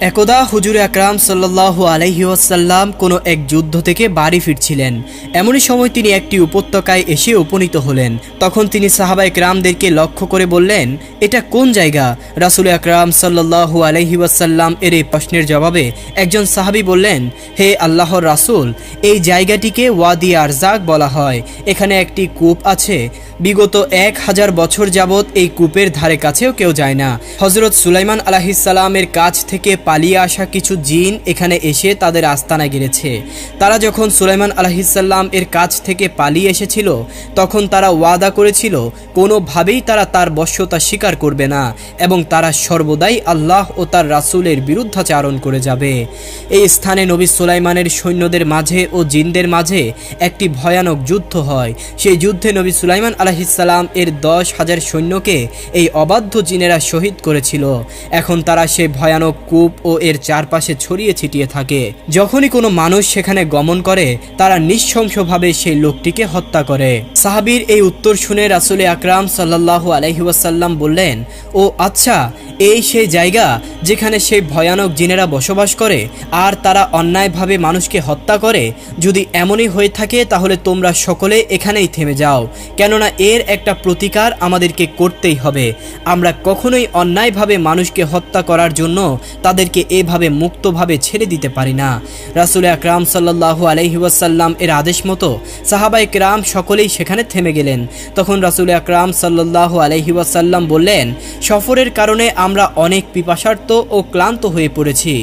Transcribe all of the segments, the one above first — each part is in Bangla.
একদা হুজুর আকরাম সাল্লাল্লাহু আলাইহি ওয়াসাল্লাম কোনো এক যুদ্ধ থেকে বাড়ি ফিরছিলেন। এমনই সময় তিনি একটি উপত্যকায় এসে উপনীত হলেন। তখন তিনি সাহাবায়ে কেরামদেরকে লক্ষ্য করে বললেন, এটা কোন জায়গা? রাসূল আকরাম সাল্লাল্লাহু আলাইহি ওয়াসাল্লাম এর এই প্রশ্নের জবাবে একজন সাহাবী বললেন, হে আল্লাহর রাসূল, এই জায়গাটিকে ওয়াদি আরজাক বলা হয়। এখানে একটি কূপ আছে। বিগত 1000 বছর যাবৎ এই কূপের ধারে কাছেও কেউ যায় না। হযরত সুলাইমান আলাইহিস সালামের কাছ থেকে পালিয়ে আসা কিছু জিন এখানে এসে তাদের আস্তানা গেড়েছে। তারা যখন সুলাইমান আলাইহিস সালাম এর কাছ থেকে পালিয়ে এসেছিল, তখন তারা ওয়াদা করেছিল কোনোভাবেই তারা তার বশ্যতা স্বীকার করবে না এবং তারা সর্বদাই আল্লাহ ও তার রাসূলের বিরুদ্ধাচারণ করে যাবে। এই স্থানে নবী সুলাইমানের সৈন্যদের মাঝে ও জিনদের মাঝে একটি ভয়ানক যুদ্ধ হয়। সেই যুদ্ধে নবী সুলাইমান আলাইহিস সালাম এর 10,000 সৈন্যকে এই অবাধ্য জিনেরা শহীদ করেছিল। এখন তারা সেই ভয়ানক কূপ ও এর চারপাশে ছড়িয়ে ছিটিয়ে থাকে। যখনই কোনো মানুষ সেখানে গমন করে, তারা নৃশংসভাবে সেই লোকটিকে হত্যা করে। সাহাবীর এই উত্তর শুনে রাসূল আকরাম সাল্লাল্লাহু আলাইহি ওয়াসাল্লাম বললেন, ও আচ্ছা, এই সেই জায়গা যেখানে সেই ভয়ানক জিনেরা বসবাস করে আর তারা অন্যায়ভাবে মানুষকে হত্যা করে। যদি এমনই হয়ে থাকে তাহলে তোমরা সকলে এখানেই থেমে যাও, কেননা এর একটা প্রতিকার আমাদেরকে করতেই হবে। আমরা কখনোই অন্যায়ভাবে মানুষকে হত্যা করার জন্য তাদেরকে এভাবে মুক্তভাবে ছেড়ে দিতে পারি না। রাসূল আকরাম সাল্লাল্লাহু আলাইহি ওয়াসাল্লাম এর আদেশ মতো সাহাবায়ে কেরাম সকলেই সেখানে থেমে গেলেন। তখন রাসূল আকরাম সাল্লাল্লাহু আলাইহি ওয়াসাল্লাম বললেন, সফরের কারণে আমরা অনেক পিপাসার্ত ও ক্লান্ত হয়ে পড়েছি।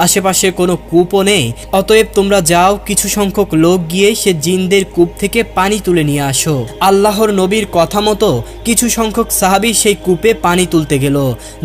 আশেপাশে কোনো কূপও নেই। অতএব তোমরা যাও, কিছু সংখ্যক লোক গিয়ে সে জিনদের কূপ থেকে পানি তুলে নিয়ে আসো। আল্লাহর নবীর কথা মতো কিছু সংখ্যক সাহাবী সেই কূপে পানি তুলতে গেল।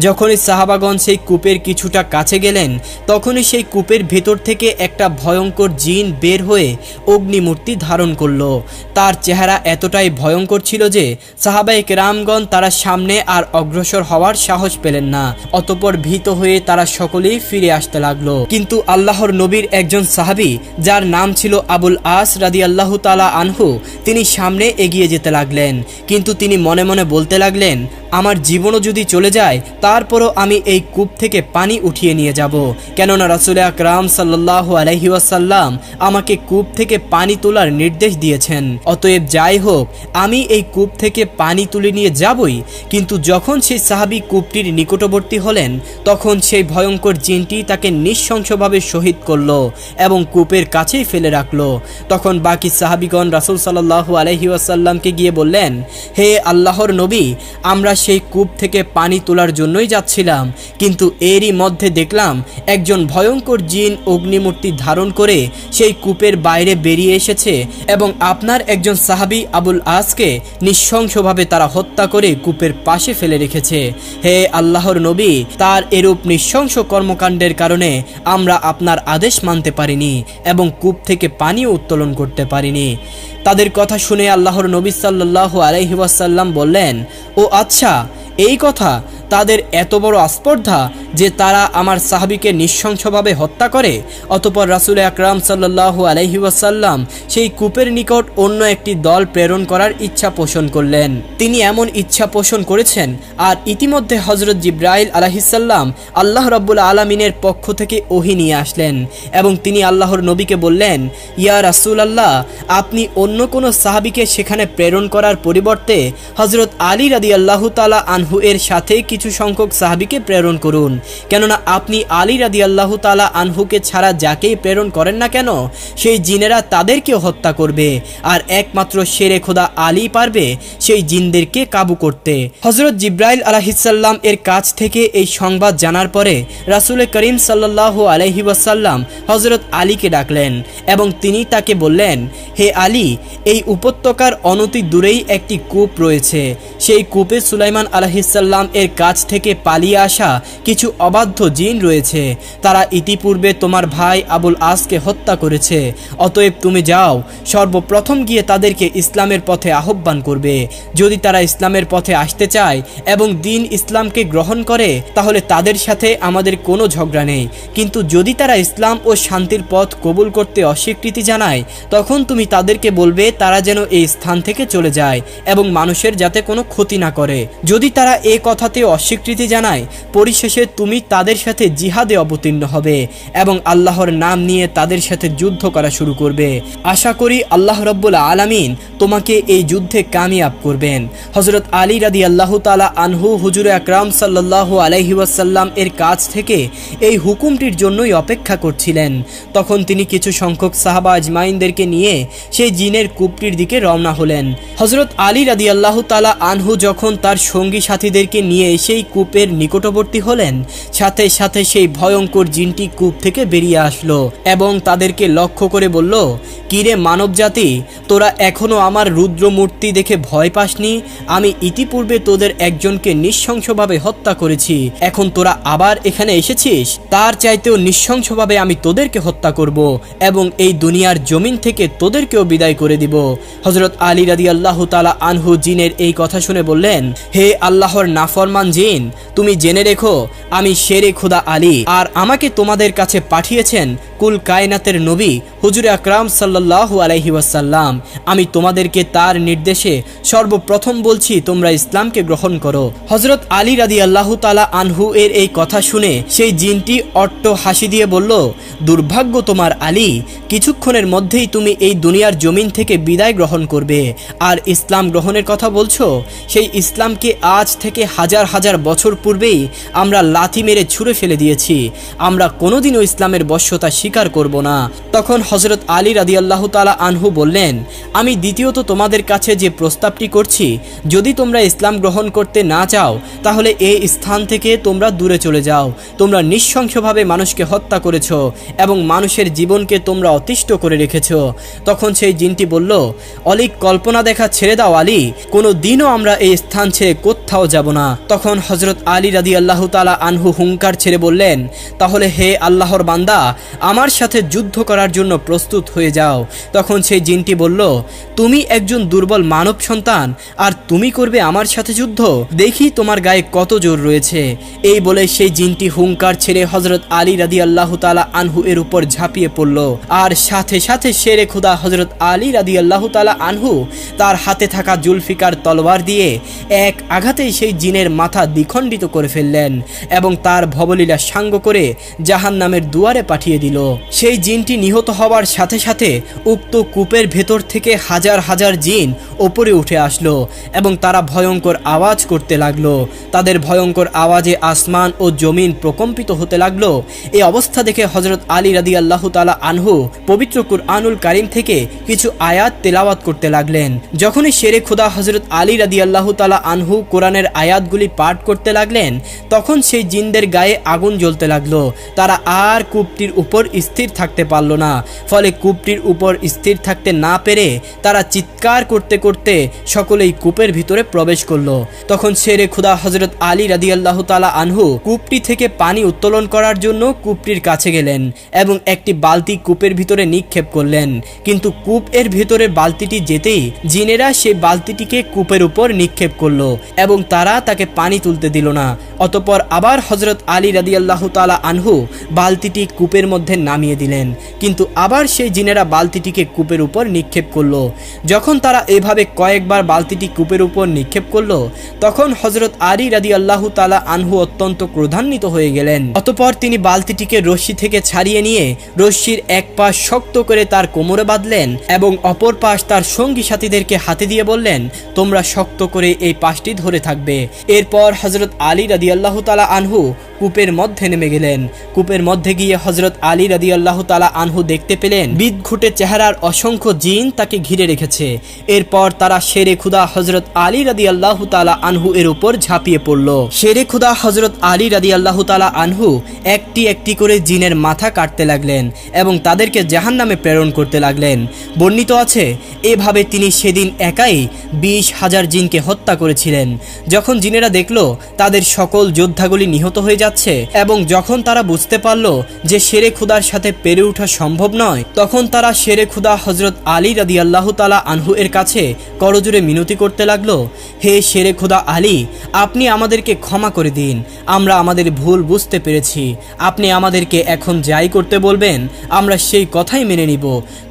যখনই সাহাবাগণ সেই কূপের কিছুটা কাছে গেলেন, তখনই সেই কূপের ভেতর থেকে একটা ভয়ঙ্কর জিন বের হয়ে অগ্নিমূর্তি ধারণ করলো। তার চেহারা এতটাই ভয়ঙ্কর ছিল যে সাহাবায়ে কেরামগণ তারা সামনে আর অগ্রসর হওয়ার সাহস পেলেন না। অতঃপর ভীত হয়ে তারা সকলেই ফিরে আসতে লাগলো। কিন্তু আল্লাহর নবীর একজন সাহাবী, যার নাম ছিল আবুল আস রাদিয়াল্লাহু তাআলা আনহু, তিনি সামনে এগিয়ে যেতে লাগলেন। কিন্তু তিনি মনে মনে বলতে লাগলেন, আমার জীবনও যদি চলে যায় তারপরও আমি এই কূপ থেকে পানি উঠিয়ে নিয়ে যাব, কেননা রাসূল আকরাম সাল্লাল্লাহু আলাইহি ওয়াসাল্লাম আমাকে কূপ থেকে পানি তোলার নির্দেশ দিয়েছেন। অতএব যাই হোক, আমি এই কূপ থেকে পানি তুলে নিয়ে যাবই। কিন্তু যখন সেই সাহাবী কূপটির নিকটবর্তী হলেন, তখন সেই ভয়ঙ্কর জিনটি তাকে নৃশংসভাবে শহীদ করল এবং কূপের কাছেই ফেলে রাখল। তখন বাকি সাহাবীগণ রাসূল সাল্লাল্লাহু আলাইহি ওয়াসাল্লামকে গিয়ে বললেন, হে আল্লাহর নবী, আমরা সেই কূপ থেকে পানি তোলার জন্যই যাচ্ছিলাম, কিন্তু এরই মধ্যে দেখলাম একজন ভয়ঙ্কর জিন অগ্নিমূর্তি ধারণ করে সেই কূপের বাইরে বেরিয়ে এসেছে এবং আপনার একজন সাহাবী আবুল আসকে নৃশংসভাবে তারা হত্যা করে কূপের পাশে ফেলে রেখেছে। হে আল্লাহর নবী, তার এরূপ নৃশংস কর্মকাণ্ডের কারণে আমরা আপনার আদেশ মানতে পারিনি এবং কূপ থেকে পানিও উত্তোলন করতে পারিনি। তাদের কথা শুনে আল্লাহর নবী সাল্লাল্লাহু আলাইহি ওয়াসাল্লাম বললেন, ও আচ্ছা, এই কথা? তাদের এত বড় আস্পর্ধা যে তারা আমার সাহাবীকে নৃশংসভাবে হত্যা করে। অতঃপর রাসূল আকরাম সাল্লাল্লাহু আলাইহি ওয়াসাল্লাম সেই কূপের নিকট অন্য একটি দল প্রেরণ করার ইচ্ছা পোষণ করলেন। তিনি এমন ইচ্ছা পোষণ করেছেন আর ইতিমধ্যে হযরত জিবরাইল আলাইহিস সালাম আল্লাহ রাব্বুল আলামিনের পক্ষ থেকে ওহী নিয়ে আসলেন এবং তিনি আল্লাহর নবীকে বললেন, ইয়া রাসূলুল্লাহ, আপনি অন্য কোনো সাহাবীকে সেখানে প্রেরণ করার পরিবর্তে হযরত আলী রাদিয়াল্লাহু তাআলা আনহু এর সাথে কিছু সংখ্যক সাহাবীকে প্রেরণ করুন, কেননা আপনি আলী রাদিয়াল্লাহু তাআলা আনহুকে ছাড়া যাকেই প্রেরণ করেন না কেন, সেই জিনেরা তাদেরকেও হত্যা করবে আর একমাত্র শেরে খোদা আলী পারবে সেই জিনদেরকে কাবু করতে। হযরত জিবরাইল আলাইহিস সালাম এর কাছ থেকে এই সংবাদ জানার পরে রাসূল করিম সাল্লাল্লাহু আলাইহি ওয়াসাল্লাম হযরত আলীকে ডাকলেন এবং তিনি তাকে বললেন, হে আলী, এই উপত্যকার অনতি দূরেই একটি কূপ রয়েছে। সেই কূপে সুলাইমান আলাইহিস সালাম এর কাছ থেকে পালিয়ে আসা কিছু অবাধ্য জিন রয়েছে। তারা ইতিপূর্বে তোমার ভাই আবুল আসকে হত্যা করেছে। অতএব তুমি যাও, সর্বপ্রথম গিয়ে তাদেরকে ইসলামের পথে আহ্বান করবে। যদি তারা ইসলামের পথে আসতে চায় এবং দ্বীন ইসলামকে গ্রহণ করে, তাহলে তাদের সাথে আমাদের কোনো ঝগড়া নেই। কিন্তু যদি তারা ইসলাম ও শান্তির পথ কবুল করতে অস্বীকৃতি জানায়, তখন তুমি তাদেরকে বলবে তারা যেন এই স্থান থেকে চলে যায় এবং মানুষের যাতে কোনো ক্ষতি না করে। যদি তারা এ কথাতে অস্বীকৃতি জানায়, পরিশেষে তুমি তাদের সাথে জিহাদে অবতীর্ণ হবে এবং আল্লাহর নাম নিয়ে তাদের সাথে যুদ্ধ করা শুরু করবে। আশা করি আল্লাহ রাব্বুল আলামিন তোমাকে এই যুদ্ধে কামিয়াব করবেন। হযরত আলী রাদিয়াল্লাহু তাআলা আনহু হুজুর আকরাম সাল্লাল্লাহু আলাইহি ওয়াসাল্লাম এর কাছ থেকে এই হুকুমটির জন্যই অপেক্ষা করছিলেন। তখন তিনি কিছু সংখ্যক সাহাবা আজমাইনদেরকে নিয়ে সেই জিনের কূপটির দিকে রওনা হলেন। হযরত আলী রাদিয়াল্লাহু তাআলা আনহু যখন তার সঙ্গী সাথীদেরকে নিয়ে সেই কূপের নিকটবর্তী হলেন, সাথে সাথে সেই ভয়ঙ্কর জিনটি কূপ থেকে বেরিয়ে আসলো এবং তাদেরকে লক্ষ্য করে বলল, কিরে মানব জাতি, তোরা এখনো আমার রুদ্র মূর্তি দেখে ভয় পাসনি? আমি ইতিপূর্বে তোদের একজনকে নৃশংসভাবে হত্যা করেছি, এখন তোরা আবার এখানে এসেছিস? তার চাইতেও নৃশংসভাবে আমি তোদেরকে হত্যা করব এবং এই দুনিয়ার জমিন থেকে তোদেরকেও বিদায় করে দিব। হযরত আলী রাদিয়াল্লাহু তাআলা আনহু জিনের এই কথা শুনে বললেন, হে আল্লাহর নাফরমান জিন, তুমি জেনে রেখো আমি শেরে খোদা আলী, আর আমাকে তোমাদের কাছে পাঠিয়েছেন কুল কায়নাতের নবী হুজুর আকরাম সাল্লাল্লাহু আলাইহি ওয়াসাল্লাম। আমি তোমাদেরকে তার নির্দেশে সর্বপ্রথম বলছি, তোমরা ইসলামকে গ্রহণ করো। হযরত আলী রাদিয়াল্লাহু তাআলা আনহু এর এই কথা শুনে সেই জিনটি অট্ট হাসি দিয়ে বলল, দুর্ভাগ্য তোমার আলী, কিছুক্ষণের মধ্যেই তুমি এই দুনিয়ার জমিন থেকে বিদায় গ্রহণ করবে, আর ইসলাম গ্রহণের কথা বলছো? সেই ইসলামকে আজ থেকে হাজার হাজার বছর পূর্বেই আমরা লাথি মেরে ছুঁড়ে ফেলে দিয়েছি। আমরা কোনোদিনও ইসলামের বশ্যতা স্বীকার করব না। তখন হযরত আলী রাদিয়াল্লাহু তাআলা আনহু বললেন, আমি দ্বিতীয়ত তোমাদের কাছে যে প্রস্তাবটি করছি, যদি তোমরা ইসলাম গ্রহণ করতে না চাও তাহলে এই স্থান থেকে তোমরা দূরে চলে যাও। তোমরা নৃশংসভাবে মানুষকে হত্যা করেছো এবং মানুষের জীবনকে তোমরা অতিষ্ঠ করে রেখেছো। তখন সেই জিনটি বলল, অলিক কল্পনা দেখা ছেড়ে দাও আলী, কোনো দিনও আমরা এই স্থান ছেড়ে কোথাও যাব না। তখন হযরত আলী রাদিয়াল্লাহু তাআলা আনহু হুঙ্কার ছেড়ে বললেন, তাহলে হে আল্লাহর বান্দা, আমার সাথে যুদ্ধ করার জন্য প্রস্তুত হয়ে যাও। তখন সেই জিনটি বলল, তুমি একজন দুর্বল মানব সন্তান আর তুমি করবে আমার সাথে যুদ্ধ? দেখি তোমার গায়ে কত জোর রয়েছে। এই বলে সেই জিনটি হুঙ্কার ছেড়ে হযরত আলী রাদিয়াল্লাহু তাআলা আনহু এর উপর ঝাঁপিয়ে পড়ল, আর সাথে সাথে শেরে খোদা হযরত আলী রাদিয়াল্লাহু তাআলা আনহু তার হাতে থাকা জুলফিকার তলোয়ার দিয়ে এক আঘাতেই সেই জিনের মাথা দ্বিখণ্ডিত করে ফেললেন এবং তার ভবলীলা সাঙ্গ করে জাহান্নামের দুয়ারে পাঠিয়ে দিল। সেই জিনটি নিহত হওয়ার সাথে সাথে উক্ত কূপের ভেতর থেকে হাজার হাজার জিন ওপরে উঠে আসলো এবং তারা ভয়ঙ্কর আওয়াজ করতে লাগলো। তাদের ভয়ঙ্কর আওয়াজে আসমান ও জমিন প্রকম্পিত হতে লাগলো। এই অবস্থা দেখে হযরত আলী রাদিয়াল্লাহু তাআলা আনহু পবিত্র কুরআনুল কারীম থেকে কিছু আয়াত তেলাওয়াত করতে লাগলেন। যখনই শেরে খোদা হযরত আলী রাদিয়াল্লাহু তাআলা আনহু কোরআনের আয়াতগুলি পাঠ করতে লাগলেন, তখন সেই জিনদের গায়ে আগুন জ্বলতে লাগলো। তারা আর কূপটির উপর স্থির থাকতে পারল না। ফলে কূপটির উপর স্থির থাকতে না পেরে তারা চিৎকার করতে করতে সকলেই কূপের ভিতরে প্রবেশ করলো। তখন শেরে খোদা হযরত আলী রাদিয়াল্লাহু তাআলা আনহু কূপটি থেকে পানি উত্তোলন করার জন্য কূপটির কাছে গেলেন এবং একটি বালতি কূপের ভিতরে নিক্ষেপ করলেন। কিন্তু কূপ এর ভিতরে বালতিটি যেতেই জিনেরা সেই বালতিটিকে কূপের উপর নিক্ষেপ করলো এবং তারা তাকে পানি তুলতে দিল না। অতঃপর আবার হযরত আলী রাদিয়াল্লাহু তাআলা আনহু বালতিটি কূপের মধ্যে নামিয়ে দিলেন, কিন্তু আবার সেই জিনেরা বালতিটিকে কূপের উপর নিক্ষেপ করলো। যখন তারা এভাবে কয়েকবার বালতিটি কূপের উপর নিক্ষেপ করলো, তখন হযরত আলী রাদিয়াল্লাহু তাআলা আনহু অত্যন্ত ক্রোধান্বিত হয়ে গেলেন। অতঃপর তিনি বালতিটিকে রশ্মি থেকে ছাড়িয়ে নিয়ে রশ্মির এক পাশ শক্ত করে তার কোমরে বাঁধলেন এবং অপর পাশ তার সঙ্গী সাথীদেরকে হাতে দিয়ে বললেন, তোমরা শক্ত করে এই পাশটি ধরে থাকবে। এরপর হযরত আলী রাদিয়াল্লাহু তাআলা আনহু কূপের মধ্যে নেমে গেলেন। কূপের মধ্যে গিয়ে হযরত আলী রাদিয়াল্লাহু তাআলা আনহু দেখতে পেলেন বিদঘুটে চেহারার অসংখ্য জিন তাকে ঘিরে রেখেছে। এরপর তারা শেরে খুদা হযরত আলী রাদিয়াল্লাহু তাআলা আনহু এর উপর ঝাঁপিয়ে পড়ল। শেরে খুদা হযরত আলী রাদিয়াল্লাহু তাআলা আনহু একটি একটি করে জিনের মাথা কাটতে লাগলেন এবং তাদেরকে জাহান্নামে প্রেরণ করতে লাগলেন। বর্ণিত আছে, এভাবে তিনি সেদিন একাই 20,000 জিনকে হত্যা করেছিলেন। যখন জিনেরা দেখল তাদের সকল যোদ্ধাগুলি নিহত হয়ে যাচ্ছে, যাচ্ছে এবং যখন তারা বুঝতে পারল যে শেরে খুদার সাথে পেরে ওঠা সম্ভব নয়, তখন তারা শেরে খুদা হযরত আলী রাদিয়াল্লাহু তাআলা আনহু এর কাছে করজোড়ে মিনতি করতে লাগলো, হে শেরে খুদা আলী, আপনি আমাদেরকে ক্ষমা করে দিন, আমরা আমাদের ভুল বুঝতে পেরেছি, আপনি আমাদেরকে এখন যাই করতে বলবেন আমরা সেই কথাই মেনে নিব।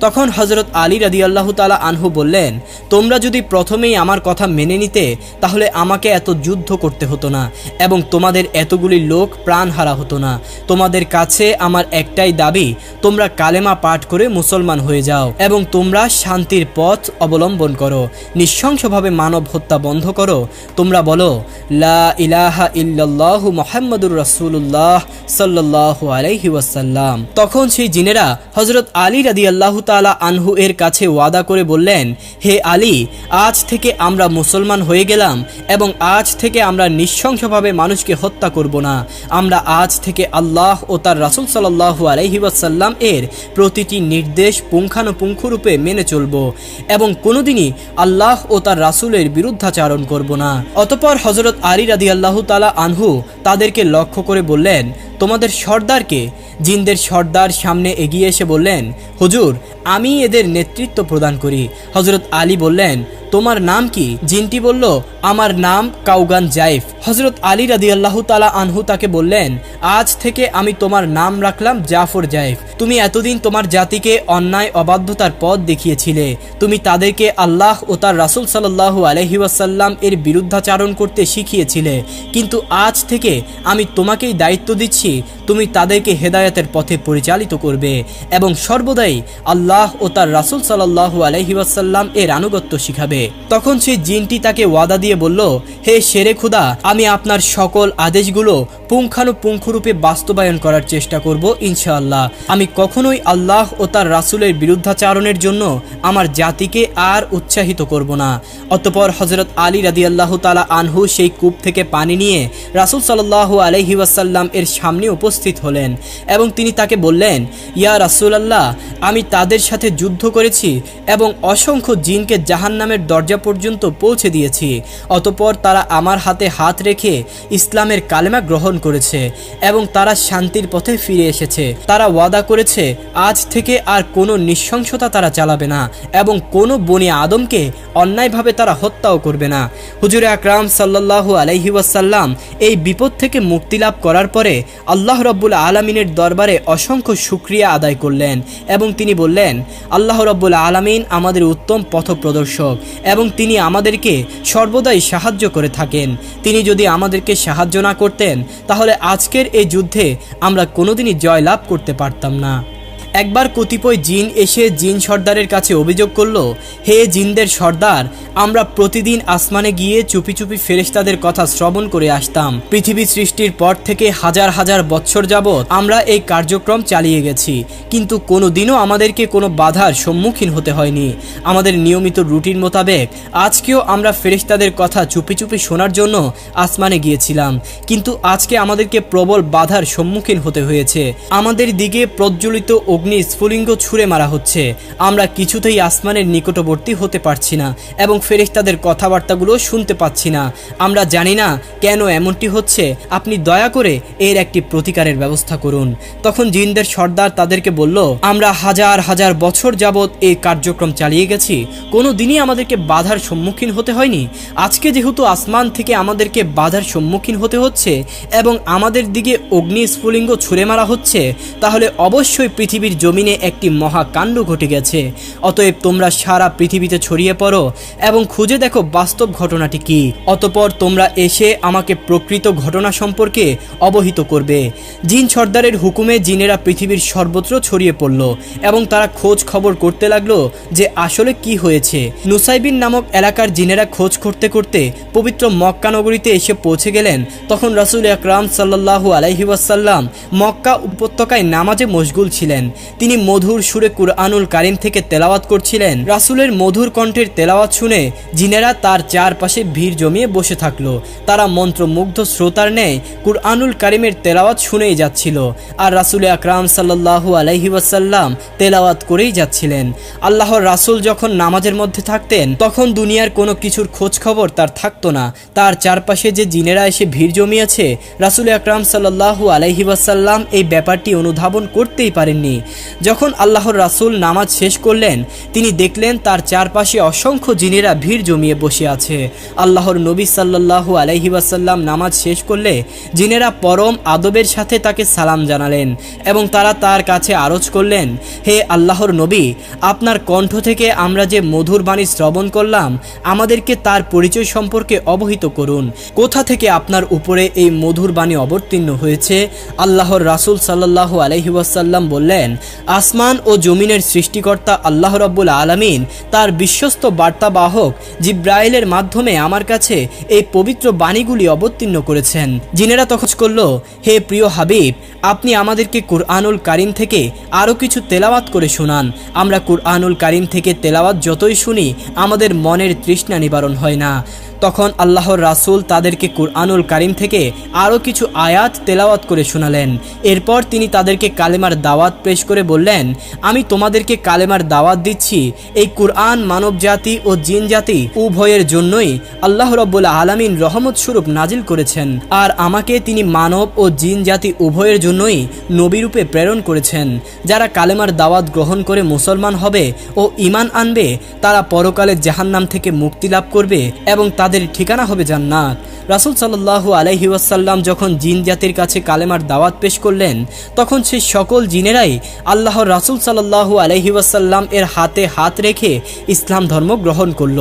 তখন হযরত আলী রাদিয়াল্লাহু তাআলা আনহু বললেন, তোমরা যদি প্রথমেই আমার কথা মেনে নিতে তাহলে আমাকে এত যুদ্ধ করতে হতো না এবং তোমাদের এতগুলি লোক প্রাণ হারা হতো না। তোমাদের কাছে আমার একটাই দাবি, তোমরা কালেমা পাঠ করে মুসলমান হয়ে যাও এবং তোমরা শান্তির পথ অবলম্বন করো, নৃশংসভাবে মানব হত্যা বন্ধ করো। তোমরা বলো লা ইলাহা ইল্লাল্লাহু মুহাম্মাদুর রাসূলুল্লাহ সাল্লাল্লাহু আলাইহি ওয়াসাল্লাম। তখন সেই জিনেরা হযরত আলী রাদিয়াল্লাহু তাআলা আনহু এর কাছে ওয়াদা করে বললেন, হে আলী, আজ থেকে আমরা মুসলমান হয়ে গেলাম এবং আজ থেকে আমরা নৃশংসভাবে মানুষকে হত্যা করব না। আমরা আজ থেকে আল্লাহ ও তার রাসূল সাল্লাল্লাহু আলাইহি ওয়াসাল্লাম এর প্রতিটি নির্দেশ পুঙ্খানুপুঙ্খরূপে মেনে চলব এবং কোনোদিনই আল্লাহ ও তার রাসূলের বিরুদ্ধাচারণ করব না। অতঃপর হযরত আলী রাদিয়াল্লাহু তাআলা আনহু তাদেরকে লক্ষ্য করে বললেন, তোমাদের সর্দারকে? জিনদের সর্দার সামনে এগিয়ে এসে বললেন, হুজুর, আমি এদের নেতৃত্ব প্রদান করি। হযরত আলী বললেন, তোমার নাম কি? জিনটি বলল, আমার নাম কাউগান জাইফ। হযরত আলী রাদিয়াল্লাহু তাআলা আনহু তাকে বললেন, আজ থেকে আমি তোমার নাম রাখলাম জাফর জাইফ। তুমি এতদিন তোমার জাতিকে অন্যায় অবাধ্যতার পথ দেখিয়েছিলে, তুমি তাদেরকে আল্লাহ ও তার রাসূল সাল্লাল্লাহু আলাইহি ওয়াসাল্লাম এর বিরুদ্ধাচারণ করতে শিখিয়েছিলে, কিন্তু আজ থেকে আমি তোমাকেই দায়িত্ব দিচ্ছি, তুমি তাদেরকে হেদায়েতের পথে পরিচালিত করবে এবং সর্বদাই আল্লাহ ও তার রাসূল সাল্লাল্লাহু আলাইহি ওয়াসাল্লাম এর আনুগত্য শিখাবে। তখন সেই জিনটি তাকে ওয়াদা দিয়ে বলল, হে শেরে খুদা, আমি আপনার সকল আদেশগুলো পুঙ্খানুপুঙ্খরূপে বাস্তবায়ন করার চেষ্টা করব ইনশাআল্লাহ। আমি কখনোই আল্লাহ ও তার রাসূলের বিরুদ্ধাচারণের জন্য আমার জাতিকে আর উৎসাহিত করব না। অতঃপর হযরত আলী রাদিয়াল্লাহু তাআলা আনহু সেই কূপ থেকে পানি নিয়ে রাসূল সাল্লাল্লাহু আলাইহি ওয়াসাল্লাম এর সামনে উপস্থিত হলেন এবং তিনি তাকে বললেন, ইয়া রাসূলুল্লাহ, আমি তাদের সাথে যুদ্ধ করেছি এবং অসংখ্য জিনকে জাহান্নামের দরজা পর্যন্ত পৌঁছে দিয়েছি। অতঃপর তারা আমার হাতে হাত রেখে ইসলামের কালেমা গ্রহণ করেছে এবং তারা শান্তির পথে ফিরে এসেছে। তারা ওয়াদা করেছে আজ থেকে আর কোনো নৃশংসতা তারা চালাবে না এবং কোনো বনি আদমকে অন্যায়ভাবে তারা হত্যাও করবে না। হুজুরে আকরাম সাল্লাল্লাহু আলাইহি ওয়াসাল্লাম এই বিপদ থেকে মুক্তি লাভ করার পরে আল্লাহ রাব্বুল আলামিনের দরবারে অসংখ্য শুকরিয়া আদায় করলেন এবং তিনি বললেন, আল্লাহ রাব্বুল আলামিন আমাদের উত্তম পথপ্রদর্শক এবং তিনি আমাদেরকে সর্বদাই সাহায্য করে থাকেন। তিনি যদি আমাদেরকে সাহায্য না করতেন তাহলে আজকের এই যুদ্ধে আমরা কোনোদিনই জয়লাভ করতে পারতাম না। একবার কতিপয় জিন এসে জিন সর্দারের কাছে অভিযোগ করল, হে জিনদের সর্দার, আমরা প্রতিদিন আসমানে গিয়ে চুপি চুপি ফেরেশতাদের কথা শ্রবণ করে আসতাম। পৃথিবী সৃষ্টির পর থেকে হাজার হাজার বছর যাবৎ আমরা এই কার্যক্রম চালিয়ে গেছি, কিন্তু কোনোদিনও আমাদেরকে কোনো বাধার সম্মুখীন হতে হয়নি। আমাদের নিয়মিত রুটিন মোতাবেক আজকেও আমরা ফেরেশতাদের কথা চুপি চুপি শোনার জন্য আসমানে গিয়েছিলাম, কিন্তু আজকে আমাদেরকে প্রবল বাধার সম্মুখীন হতে হয়েছে। আমাদের দিকে প্রজ্বলিত অগ্নি স্ফুলিঙ্গ ছুঁড়ে মারা হচ্ছে, আমরা কিছুতেই আসমানের নিকটবর্তী হতে পারছি না এবং ফেরেশতাদের কথাবার্তাগুলো শুনতে পাচ্ছি না। আমরা জানি না কেন এমনটি হচ্ছে, আপনি দয়া করে এর একটি প্রতিকারের ব্যবস্থা করুন। তখন জিনদের সর্দার তাদেরকে বলল, আমরা হাজার হাজার বছর যাবৎ এই কার্যক্রম চালিয়ে গেছি, কোনো দিনই আমাদেরকে বাধার সম্মুখীন হতে হয়নি। আজকে যেহেতু আসমান থেকে আমাদেরকে বাধার সম্মুখীন হতে হচ্ছে এবং আমাদের দিকে অগ্নি স্ফুলিঙ্গ ছুঁড়ে মারা হচ্ছে, তাহলে অবশ্যই পৃথিবীর জমিনে একটি মহাকাণ্ড ঘটে গেছে। অতএব তোমরা সারা পৃথিবীতে ছড়িয়ে পড়ো এবং খুঁজে দেখো বাস্তব ঘটনাটি কি। অতঃপর তোমরা এসে আমাকে প্রকৃত ঘটনা সম্পর্কে অবহিত করবে। জিন সর্দারের হুকুমে জিনেরা পৃথিবীর সর্বত্র ছড়িয়ে পড়ল এবং তারা খোঁজ খবর করতে লাগলো যে আসলে কি হয়েছে। নুসাইবিন নামক এলাকার জিনেরা খোঁজ করতে করতে পবিত্র মক্কা নগরীতে এসে পৌঁছে গেলেন। তখন রাসূল আকরাম সাল্লাল্লাহু আলাইহি ওয়াসাল্লাম মক্কা উপত্যকায় নামাজে মশগুল ছিলেন তিনি মধুর সুরে কুরআনুল কারীম থেকে তেলাওয়াত করছিলেন। রাসূলের মধুর কণ্ঠের তেলাওয়াত শুনে জিনেরা তার চারপাশে ভিড় জমিয়ে বসে থাকলো। তারা মন্ত্রমুগ্ধ শ্রোতার ন্যায় কুরআনুল কারীমের তেলাওয়াত শুনেই যাচ্ছিল, আর রাসূল আকরাম সাল্লাল্লাহু আলাইহি ওয়াসাল্লাম তেলাওয়াত করেই যাচ্ছিলেন। আল্লাহর রাসূল যখন নামাজের মধ্যে থাকতেন তখন দুনিয়ার কোনো কিছুর খোঁজ খবর তার থাকতো না। তার চারপাশে যে জিনেরা এসে ভিড় জমিয়েছে, রাসূল আকরাম সাল্লাল্লাহু আলাইহি ওয়াসাল্লাম এই ব্যাপারটি অনুধাবন করতেই পারেননি। যখন আল্লাহর রাসূল নামাজ শেষ করলেন, তিনি দেখলেন তার চারপাশে অসংখ্য জিনেরা ভিড় জমিয়ে বসে আছে। আল্লাহর নবী সাল্লাল্লাহু আলাইহি ওয়াসাল্লাম নামাজ শেষ করলে জিনেরা পরম আদবের সাথে তাকে সালাম জানালেন এবং তারা তার কাছে আরজ করলেন, হে আল্লাহর নবী, আপনার কণ্ঠ থেকে আমরা যে মধুর বাণী শ্রবণ করলাম, আমাদেরকে তার পরিচয় সম্পর্কে অবহিত করুন। কোথা থেকে আপনার উপরে এই মধুর বাণী অবতীর্ণ হয়েছে? আল্লাহর রাসূল সাল্লাল্লাহু আলাইহি ওয়াসাল্লাম বললেন, আসমান ও জমিনের সৃষ্টিকর্তা আল্লাহ রাব্বুল আলামিন তার বিশ্বস্ত বার্তাবাহক জিব্রাইলের মাধ্যমে আমার কাছে এই পবিত্র বাণীগুলি অবতীর্ণ করেছেন। জিনেরা তখন করল, হে প্রিয় হাবিব, আপনি আমাদেরকে কুরআনুল কারীম থেকে আরও কিছু তেলাওয়াত করে শোনান। আমরা কুরআনুল কারীম থেকে তেলাওয়াত যতই শুনি আমাদের মনের তৃষ্ণা নিবারণ হয় না। তখন আল্লাহর রাসূল তাদেরকে কুরআনুল কারীম থেকে আরও কিছু আয়াত তেলাওয়াত করে শোনালেন। এরপর তিনি তাদেরকে কালেমার দাওয়াত পেশ করে বললেন, আমি তোমাদেরকে কালেমার দাওয়াত দিচ্ছি। এই কুরআন মানব জাতি ও জিন জাতি উভয়ের জন্যই আল্লাহ রাব্বুল আলামিন রহমত স্বরূপ নাজিল করেছেন, আর আমাকে তিনি মানব ও জিন জাতি উভয়ের জন্যই নবীরূপে প্রেরণ করেছেন। যারা কালেমার দাওয়াত গ্রহণ করে মুসলমান হবে ও ঈমান আনবে, তারা পরকালে জাহান্নাম থেকে মুক্তি লাভ করবে এবং তাদের ঠিকানা হবে জান্নাত। রাসূল সাল্লাল্লাহু আলাইহি ওয়াসাল্লাম যখন জিন জাতির কাছে কালেমার দাওয়াত পেশ করলেন, তখন সেই সকল জিনেরাই আল্লাহর রাসূল সাল্লাল্লাহু আলাইহি ওয়াসাল্লাম এর হাতে হাত রেখে ইসলাম ধর্ম গ্রহণ করল।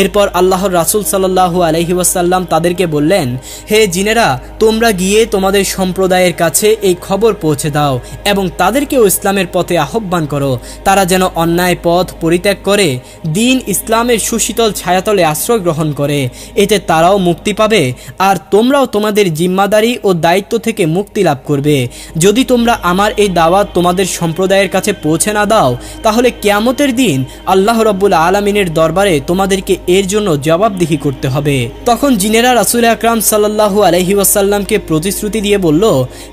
এরপর আল্লাহর রাসূল সাল্লাল্লাহু আলাইহি ওয়াসাল্লাম তাদেরকে বললেন, হে জিনেরা, তোমরা গিয়ে তোমাদের সম্প্রদায়ের কাছে এই খবর পৌঁছে দাও এবং তাদেরকেও ইসলামের পথে আহ্বান করো। তারা যেন অন্যায় পথ পরিত্যাগ করে দ্বীন ইসলামের সুশীতল ছায়াতলে আশ্রয় গ্রহণ করে। এতে তারাও মুক্তি পাবে আর তোমরাও তোমাদের জিম্মাদারি ও দায়িত্ব থেকে মুক্তি লাভ করবে। যদি তোমরা আমার এই দাওয়াত তোমাদের সম্প্রদায়ের কাছে পৌঁছে না দাও, তাহলে কিয়ামতের দিন আল্লাহ রাব্বুল আলামিনের দরবারে তোমাদেরকে এর জন্য জবাবদিহি করতে হবে। তখন জিনেরা রাসূল আকরাম সাল্লাল্লাহু আলাইহি ওয়াসাল্লামকে প্রতিশ্রুতি দিয়ে বলল,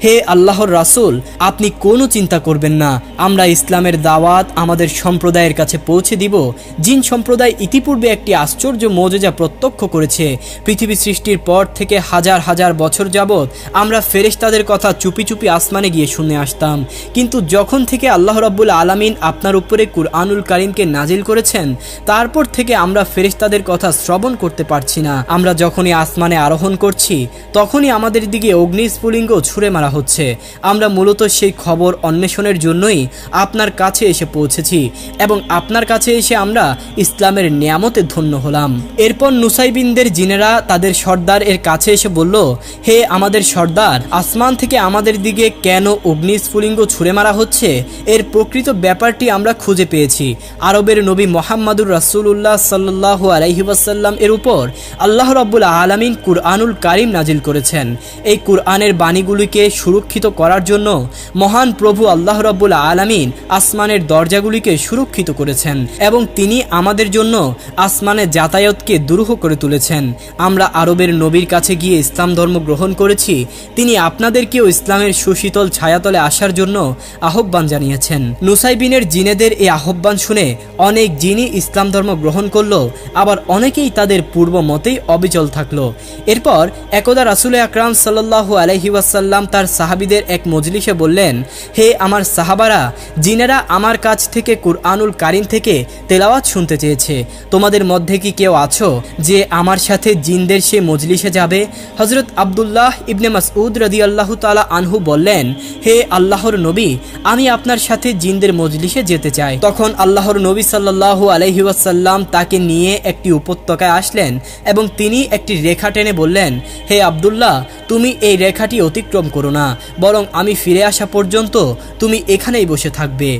হে আল্লাহর রাসূল, আপনি কোনো চিন্তা করবেন না, আমরা ইসলামের দাওয়াত আমাদের সম্প্রদায়ের কাছে পৌঁছে দিব। জিন সম্প্রদায় ইতিপূর্বে একটি আশ্চর্য মুজিজা প্রত্যক্ষ করেছে। পৃথিবী সৃষ্টির পর থেকে হাজার হাজার বছর যাবৎ আমরা ফেরেশতাদের কথা চুপি চুপি আসমানে গিয়ে শুনে আসতাম, কিন্তু যখন থেকে আল্লাহ রাব্বুল আলামিন আপনার উপরে কুরআনুল কারীমকে নাজিল করেছেন, তারপর থেকে আমরা ফেরেশতাদের কথা শ্রবণ করতে পারছি না। আমরা যখনই আসমানে আরোহণ করছি, তখনই আমাদের দিকে অগ্নিস্ফুলিঙ্গ ছুঁড়ে মারা হচ্ছে। আমরা মূলত সেই খবর অন্বেষণের জন্যই আপনার কাছে এসে পৌঁছেছি এবং আপনার কাছে এসে আমরা ইসলামের নিয়ামতে ধন্য হলাম। এরপর নুসাইবিনদের জিনেরা তাদের সর্দার এর কাছে এসে বলল, হে আমাদের সর্দার, আসমান থেকে আমাদের দিকে কেন অগ্নিস্ফুলিঙ্গ ছুঁড়ে মারা হচ্ছে, এর প্রকৃত ব্যাপারটি আমরা খুঁজে পেয়েছি। আরবের নবী মুহাম্মাদুর রাসূলুল্লাহ সাল্লাল্লাহু আলাইহি ওয়াসাল্লাম এর উপর আল্লাহ রাব্বুল আলামিন কুরআনুল কারীম নাজিল করেছেন। এই কুরআনের বাণীগুলিকে সুরক্ষিত করার জন্য মহান প্রভু আল্লাহ রাব্বুল আলামিন আসমানের দরজাগুলিকে সুরক্ষিত করেছেন এবং তিনি আমাদের জন্য আসমানে যাতায়াতকে দুরূহ করে তুলেছেন। আমরা আরবের নবীর কাছে গিয়ে ইসলাম ধর্ম গ্রহণ করেছি। তিনি আপনাদেরকেও ইসলামের সুশীতল ছায়াতলে আসার জন্য আহ্বান জানিয়েছেন। নুসাইবিনের জিনেদের এই আহ্বান শুনে অনেক জিনই ইসলাম ধর্ম গ্রহণ করলো, আবার অনেকেই তাদের পূর্ব মতেই অবিচল থাকলো। এরপর একদা রাসূল আকরাম সাল্লাল্লাহু আলাইহি ওয়াসাল্লাম তার সাহাবীদের এক মজলিসে বললেন, হে আমার সাহাবারা, জিনেরা আমার কাছ থেকে কুরআনুল কারীম থেকে তেলাওয়াত শুনতে চেয়েছে। তোমাদের মধ্যে কি কেউ আছো যে আমার সাথে জিনদের সে মজলিসে যাবে? হযরত আব্দুল্লাহ ইবনে মাসউদ রাদিয়াল্লাহু তাআলা আনহু বললেন, হে আল্লাহর নবী, আমি আপনার সাথে জিনদের মজলিসে যেতে চাই। তখন আল্লাহর নবী সাল্লাল্লাহু আলাইহি ওয়াসাল্লাম তাকে নিয়ে একটি উপত্যকায় আসলেন এবং তিনি একটি রেখা টেনে বললেন, হে আব্দুল্লাহ, তুমি এই রেখাটি অতিক্রম করো না, বরং আমি ফিরে আসা পর্যন্ত তুমি এখানেই বসে থাকবে।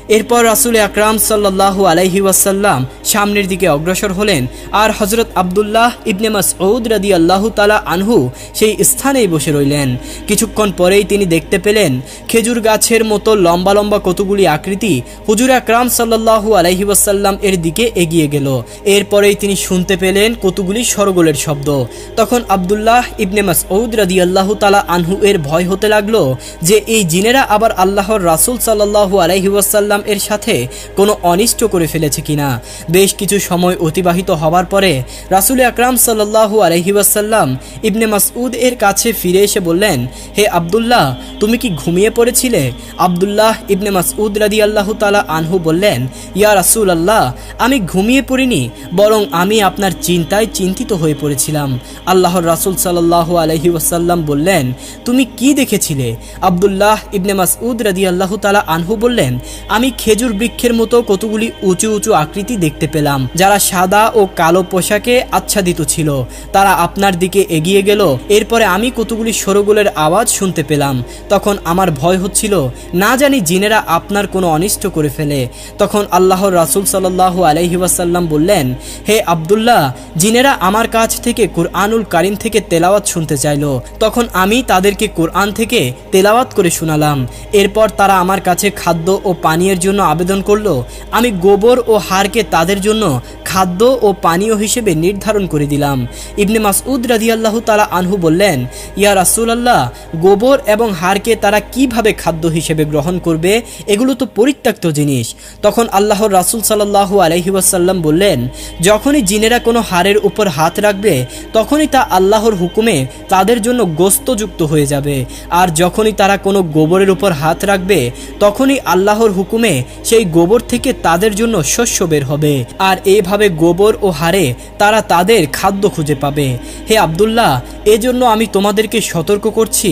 এরপর রাসূল আকরাম সাল্লাল্লাহু আলাইহি ওয়াসাল্লাম সামনের দিকে অগ্রসর হলেন আর হযরত আব্দুল্লাহ ইবনে মাসউদ রাদিয়াল্লাহু তাআলা আনহু সেই স্থানেই বসে রইলেন। কিছুক্ষণ পরেই তিনি দেখতে পেলেন খেজুর গাছের মতো লম্বা লম্বা কতগুলি আকৃতি হুজুর আকরাম সাল্লাল্লাহু আলাইহি ওয়াসাল্লাম এর দিকে এগিয়ে গেল। এরপরেই তিনি শুনতে পেলেন কতগুলি সরগোলের শব্দ। তখন আব্দুল্লাহ ইবনে মাসউদ রাদিয়াল্লাহু তাআলা আনহু এর ভয় হতে লাগলো যে এই জিনেরা আবার আল্লাহর রাসূল সাল্লাল্লাহু আলাইহি ওয়াসাল্লাম এর সাথে কোনো অনিষ্ট করে ফেলেছে কিনা। বেশ কিছু সময় অতিবাহিত হওয়ার পরে রাসূল আকরাম সাল্লাল্লাহু আলাইহি ওয়াসাল্লাম ইবনে মাসউদ এর কাছে ফিরে এসে বললেন, হে আব্দুল্লাহ, তুমি কি ঘুমিয়ে পড়েছিলে? আব্দুল্লাহ ইবনে মাসউদ রাদিয়াল্লাহু তাআলা আনহু বললেন, ইয়া রাসূলুল্লাহ, আমি ঘুমিয়ে পড়িনি, বরং আমি আপনার চিন্তায় চিন্তিত হয়ে পড়েছিলাম। আল্লাহর রাসূল সাল্লাল্লাহু আলাইহি ওয়াসাল্লাম বললেন, তুমি কি দেখেছিলে? আব্দুল্লাহ ইবনে মাসউদ রাদিয়াল্লাহু তাআলা আনহু বললেন, আমি খেজুর বৃক্ষের মতো কতগুলি উঁচু উঁচু আকৃতি দেখতে পেলাম, যারা সাদা ও কালো পোশাকে আচ্ছাদিত ছিল। তারা আপনার দিকে এগিয়ে গেল। এরপরে আমি কতগুলি সরগোলের আওয়াজ শুনতে পেলাম। তখন আমার ভয় হচ্ছিল, না জানি জিনেরা আপনার কোনো অনিষ্ট করে ফেলে। তখন আল্লাহর রাসূল সাল্লাল্লাহু আলাইহি ওয়াসাল্লাম বললেন, হে আব্দুল্লাহ, জিনেরা আমার কাছ থেকে কুরআনুল কারীম থেকে তেলাওয়াত শুনতে চাইল। তখন আমি তাদেরকে কোরআন থেকে তেলাওয়াত করে শোনালাম। এরপর তারা আমার কাছে খাদ্য ও পানীয়ের জন্য আবেদন করলো। আমি গোবর ও হাড়কে তাদের জন্য খাদ্য ও পানীয় হিসেবে নির্ধারণ করে দিলাম। ইবনে মাসউদ রাদিয়াল্লাহু তাআলা আনহু বললেন, ইয়া রাসূলুল্লাহ, গোবর এবং হাড়কে তারা কিভাবে খাদ্য হিসেবে গ্রহণ করবে? এগুলো তো পরিত্যক্ত জিনিস। তখন আল্লাহর রাসূল সাল্লাল্লাহু আলাইহি ওয়াসাল্লাম বললেন, যখনই জিনেরা কোনো হাড়ের উপর হাত রাখবে তখনই তা আল্লাহর হুকুমে তাদের জন্য গোস্তযুক্ত হয়ে যাবে, আর যখনই তারা কোনো গোবরের উপর হাত রাখবে তখনই আল্লাহর হুকুমে সেই গোবর থেকে তাদের জন্য শস্য বের হবে, আর এইভাবে গোবর ও হাড়ে তারা তাদের খাদ্য খুঁজে পাবে। হে আব্দুল্লাহ, এজন্য আমি তোমাদেরকে সতর্ক করছি,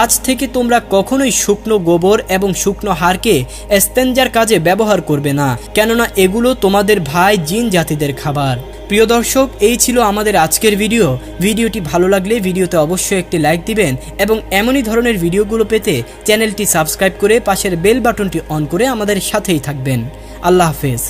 আজ থেকে তোমরা কখনোই শুকনো গোবর এবং শুকনো হাড়কে ইস্তেঞ্জার কাজে ব্যবহার করবে না, কেননা এগুলো তোমাদের ভাই জিন জাতিদের খাবার। প্রিয় দর্শক, এই ছিল আমাদের আজকের ভিডিওটি ভালো লাগলে ভিডিওতে অবশ্যই একটি লাইক দিবেন এবং এমনই ধরনের ভিডিওগুলো পেতে চ্যানেলটি সাবস্ক্রাইব করে পাশের বেল বাটনটি অন করে আমাদের সাথেই থাকবেন। আল্লাহ হাফেজ।